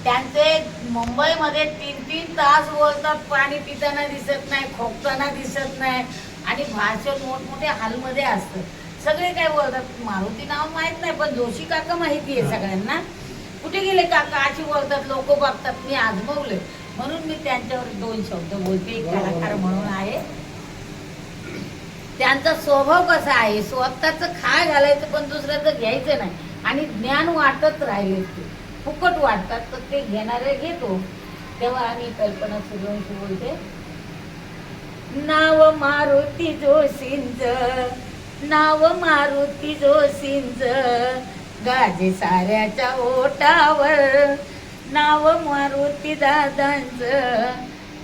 त्यांचे मुंबईमध्ये 3-3 तास बोलतात, पाणी पिताना दिसत नाही, खोकताना दिसत नाही आणि भाषण मोठमोठ्या हॉलमध्ये असतं. सगळे काय बोलतात, मारुती नाव माहित नाही पण जोशी काका माहिती आहे सगळ्यांना. कुठे गेले काका अशी बोलतात, लोक बघतात. मी आजमावले म्हणून मी त्यांच्यावर 2 शब्द बोलते. एक कलाकार म्हणून आहे. त्यांचा स्वभाव कसा आहे, स्वतःचं खाय घालायचं पण दुसऱ्याचं घ्यायचं नाही आणि ज्ञान वाटत राहिले. ते फुकट वाटतात तर ते घेणारे घेतो. तेव्हा आम्ही कल्पना सूर्यवंशी बोलते. नाव मारुती जोशींच, नाव मारुती जोशींच, गाजे साऱ्याच्या ओटावर. नाव मारुती दादांचं,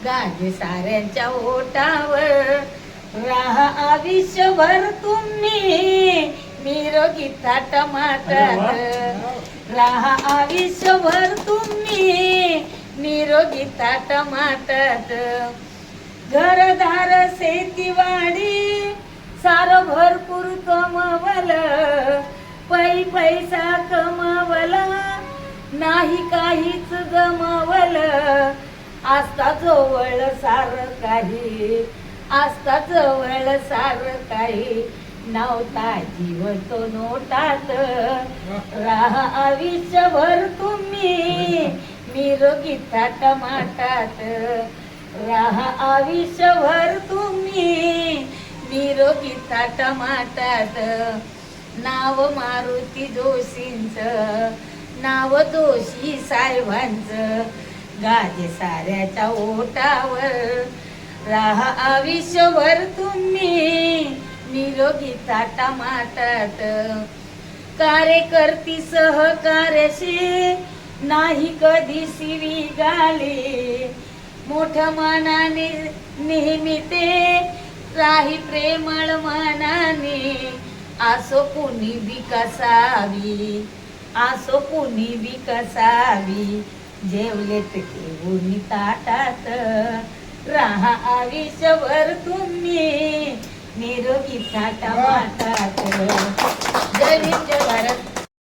गाजे साऱ्यांच्या ओटावर. राहा आयुष्यभर तुम्ही निरोगी थाटामाटात. राहा आयुष्यभर तुम्ही निरोगी थाटामाटात. घरदार शेतीवाडी सारं भरपूर कमवलं, पैसा कमवला नाही काहीच गमवलं. आस्ता जवळ सारं काही, आस्ता जवळ सारं काही, नव्हता जीव तो नोटात. राहा आयुष्यभर तुम्ही निरोगी थाटामाटात. राहा आयुष्यभर तुम्ही निरोगी थाटामाटात. नाव मारुती जोशींचं, नाव जोशी साहेबांचं, गाजे साऱ्याच्या ओटावर. राहा आयुष्यभर तुम्ही निरोगी थाटामाटात. कार्यकर्ती सहकार्याशी नाही कधी शिवी गाली, मोठ्या मनाने नेहमी ते राही प्रेमळ मनाने. असो कुणी विकसावी, असो कुणी विकसावी, जेवलेत घेऊन ताटात. राहा आयुष्यभर तुम्ही निरोगी थाटामाटात. जय भीम जय भारत.